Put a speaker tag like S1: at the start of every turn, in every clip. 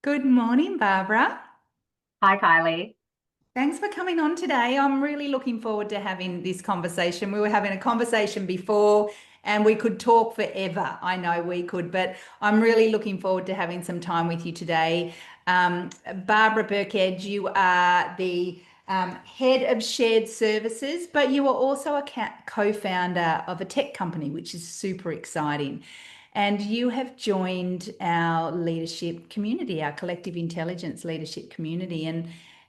S1: Good morning, Barbara.
S2: Hi, Kylie.
S1: Thanks for coming on today. I'm really looking forward to having this conversation. We were having a conversation before and we could talk forever. I know we could, but I'm really looking forward to having some time with you today. Barbara Brkich, you are the head of shared services, but you are also a co-founder of a tech company, which is super exciting. And you have joined our leadership community, our collective intelligence leadership community.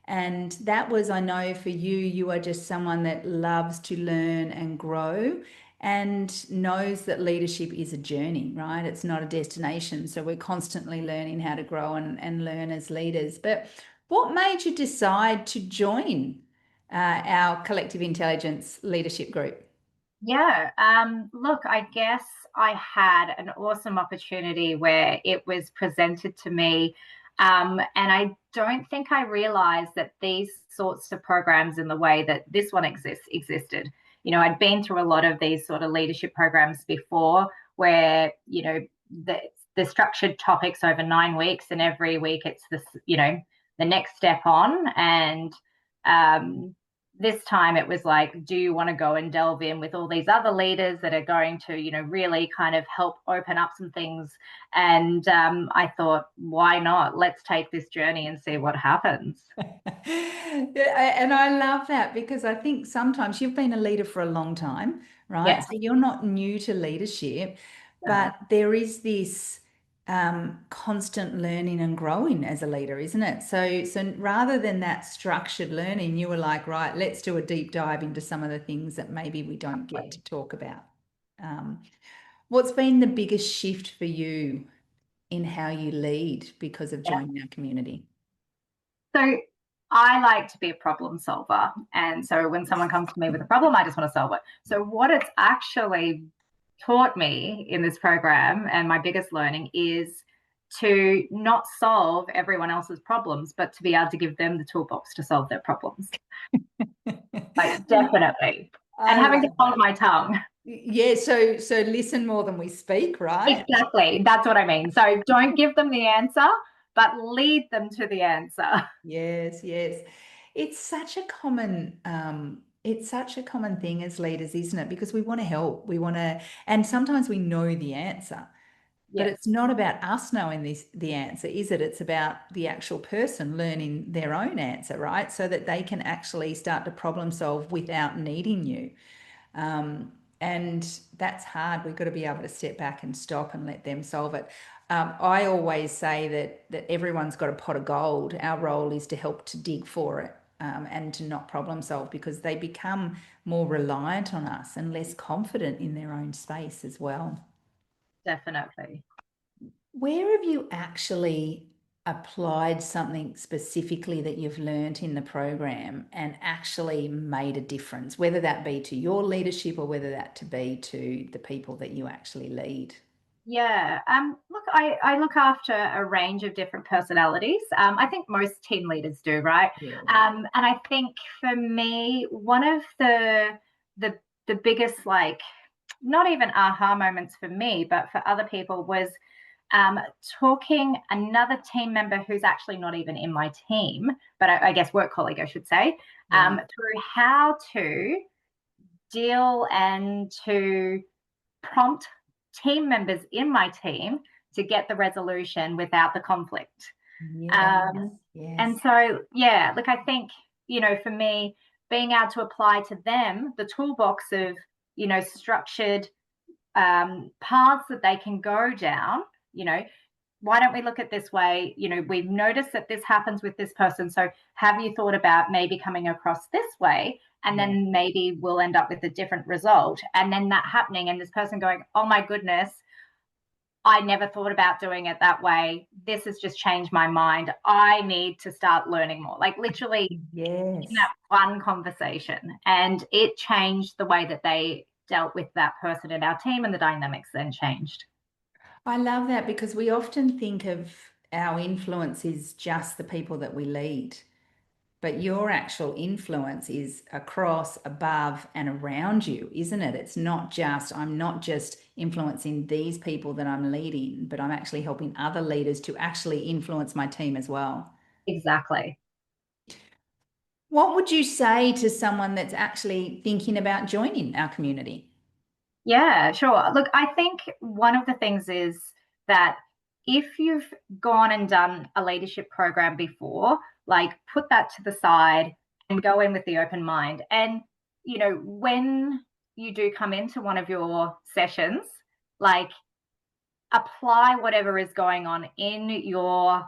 S1: And that was, I know for you, you are just someone that loves to learn and grow and knows that leadership is a journey, right? It's not a destination. So we're constantly learning how to grow and learn as leaders. But what made you decide to join our collective intelligence leadership group?
S2: Yeah, look, I guess I had an awesome opportunity where it was presented to me. And I don't think I realized that these sorts of programs in the way that this one existed. I'd been through a lot of these sort of leadership programs before where, the, the structured topics over 9 weeks, and every week it's the next step on. And this time it was like, do you want to go and delve in with all these other leaders that are going to, really kind of help open up some things? And I thought, why not? Let's take this journey and see what happens.
S1: And I love that because I think sometimes you've been a leader for a long time, right?
S2: Yes.
S1: So you're not new to leadership,
S2: Yeah.
S1: but there is this constant learning and growing as a leader, isn't it? So rather than that structured learning, you were like, right, let's do a deep dive into some of the things that maybe we don't get to talk about. Um, what's been the biggest shift for you in how you lead because of joining our community?
S2: So I like to be a problem solver. And so when someone comes to me with a problem, I just want to solve it. So what it's actually taught me in this program, and my biggest learning, is to not solve everyone else's problems, but to be able to give them the toolbox to solve their problems. Like, definitely. And
S1: I
S2: having to
S1: love
S2: hold
S1: that.
S2: my tongue.
S1: Yeah, so listen more than we speak, right?
S2: Exactly. That's what I mean. So don't give them the answer, but lead them to the answer.
S1: Yes, yes. It's such a common thing as leaders, isn't it? Because we want to help. We want to, and sometimes we know the answer, but
S2: Yes,
S1: it's not about us knowing the answer, is it? It's about the actual person learning their own answer, right? So that they can actually start to problem solve without needing you. Um, and that's hard. We've got to be able to step back and stop and let them solve it. I always say that everyone's got a pot of gold. Our role is to help to dig for it, and to not problem solve because they become more reliant on us and less confident in their own space as well.
S2: definitely.
S1: Where have you actually applied something specifically that you've learned in the program and actually made a difference, whether that be to your leadership or whether that to be to the people that you actually lead?
S2: Yeah. Look, I look after a range of different personalities. I think most team leaders do, right?
S1: Yeah.
S2: And I think for me, one of the the biggest, like, not even aha moments for me, but for other people, was talking another team member who's actually not even in my team, but I guess work colleague, I should say,
S1: Right.
S2: through how to deal and to prompt team members in my team to get the resolution without the conflict.
S1: Yes.
S2: Um,
S1: Yes.
S2: and so, yeah, look, I think, for me, being able to apply to them the toolbox of, structured paths that they can go down, you know, why don't we look at this way? We've noticed that this happens with this person. So have you thought about maybe coming across this way? And
S1: Yeah.
S2: then maybe we'll end up with a different result. And then that happening, and this person going, oh my goodness, I never thought about doing it that way. This has just changed my mind. I need to start learning more. Like, literally in
S1: Yes.
S2: that one conversation. And it changed the way that they dealt with that person in our team, and the dynamics then changed.
S1: I love that because we often think of our influence is just the people that we lead. But your actual influence is across, above, and around you, isn't it? It's not just, I'm not just influencing these people that I'm leading, but I'm actually helping other leaders to actually influence my team as well.
S2: Exactly.
S1: What would you say to someone that's actually thinking about joining our community?
S2: Yeah, sure. Look, I think one of the things is that if you've gone and done a leadership program before, like put that to the side and go in with the open mind. And, when you do come into one of your sessions, like apply whatever is going on in your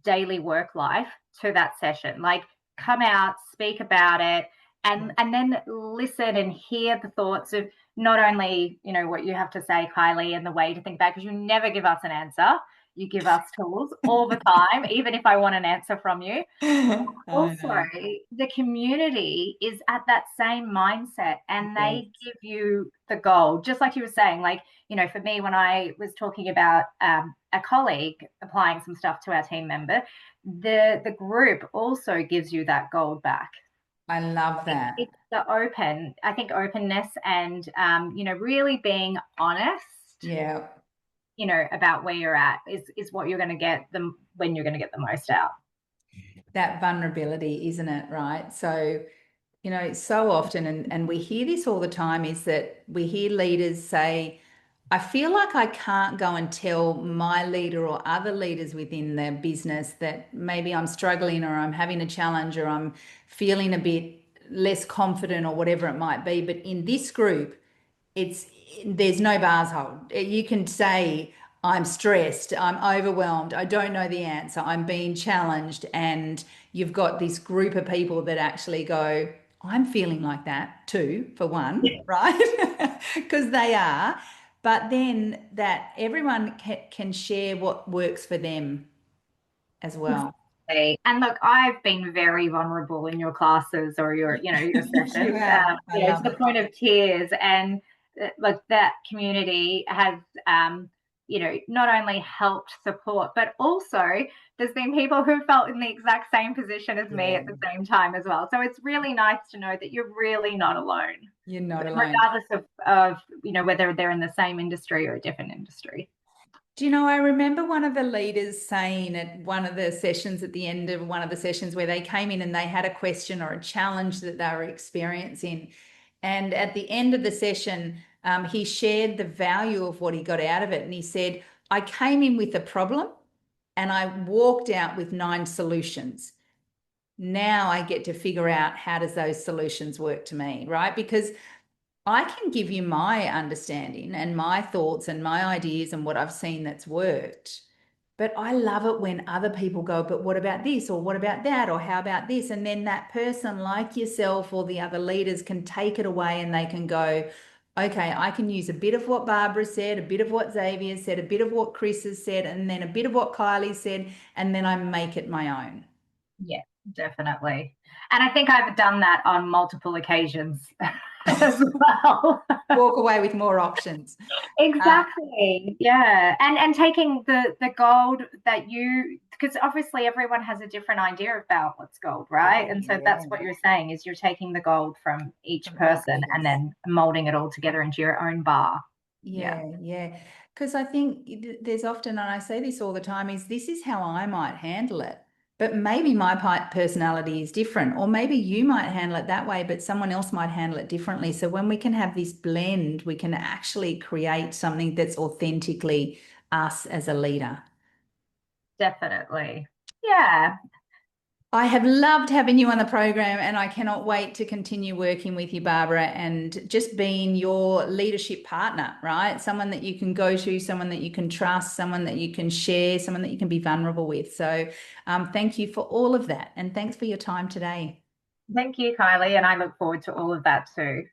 S2: daily work life to that session, like come out, speak about it, and then listen and hear the thoughts of not only what you have to say, Kylie, and the way to think back, because you never give us an answer, you give us tools all the time, even if I want an answer from you.
S1: I
S2: Also,
S1: know.
S2: the community is at that same mindset and
S1: Yes.
S2: they give you the goal, just like you were saying. Like, for me, when I was talking about a colleague applying some stuff to our team member, the group also gives you that gold back.
S1: I love that.
S2: It's I think openness and, really being honest,
S1: Yeah.
S2: about where you're at is what you're going to get when you're going to get the most out.
S1: That vulnerability, isn't it? Right. So, so often, and we hear this all the time, is that we hear leaders say, I feel like I can't go and tell my leader or other leaders within the business that maybe I'm struggling or I'm having a challenge or I'm feeling a bit less confident or whatever it might be. But in this group, it's there's no bars hold. You can say, I'm stressed, I'm overwhelmed, I don't know the answer, I'm being challenged, and you've got this group of people that actually go, I'm feeling like that too, for one, right? Because they are. But then that everyone can share what works for them as well.
S2: Exactly. And look, I've been very vulnerable in your classes or your
S1: You
S2: sessions,
S1: have. I
S2: to
S1: love
S2: the
S1: it.
S2: point of tears. And look, that community has, not only helped support, but also there's been people who felt in the exact same position as me
S1: Yeah,
S2: at the same time as well. So it's really nice to know that you're really not alone,
S1: you're not alone.
S2: regardless of whether they're in the same industry or a different industry.
S1: Do you know, I remember one of the leaders saying at one of the sessions, at the end of one of the sessions, where they came in and they had a question or a challenge that they were experiencing. And at the end of the session, he shared the value of what he got out of it. And he said, I came in with a problem and I walked out with 9 solutions. Now I get to figure out how does those solutions work to me, right? Because I can give you my understanding and my thoughts and my ideas and what I've seen that's worked. But I love it when other people go, but what about this? Or what about that? Or how about this? And then that person, like yourself or the other leaders, can take it away and they can go, okay, I can use a bit of what Barbara said, a bit of what Xavier said, a bit of what Chris has said, and then a bit of what Kylie said, and then I make it my own.
S2: Yeah, definitely. And I think I've done that on multiple occasions as well.
S1: Walk away with more options. Uh,
S2: Exactly. Yeah. And taking the gold that because obviously everyone has a different idea about what's gold, right?
S1: oh,
S2: And so that's
S1: yeah,
S2: what you're saying is you're taking the gold from each
S1: from each,
S2: person and
S1: yes.
S2: then molding it all together into your own bar. Yeah.
S1: Yeah, yeah. Because I think there's often, and I say this all the time, is this is how I might handle it. But maybe my personality is different, or maybe you might handle it that way, but someone else might handle it differently. So when we can have this blend, we can actually create something that's authentically us as a leader.
S2: Definitely. Yeah.
S1: I have loved having you on the program, and I cannot wait to continue working with you, Barbara, and just being your leadership partner, right? Someone that you can go to, someone that you can trust, someone that you can share, someone that you can be vulnerable with. So, thank you for all of that, and thanks for your time today.
S2: Thank you, Kylie. And I look forward to all of that too.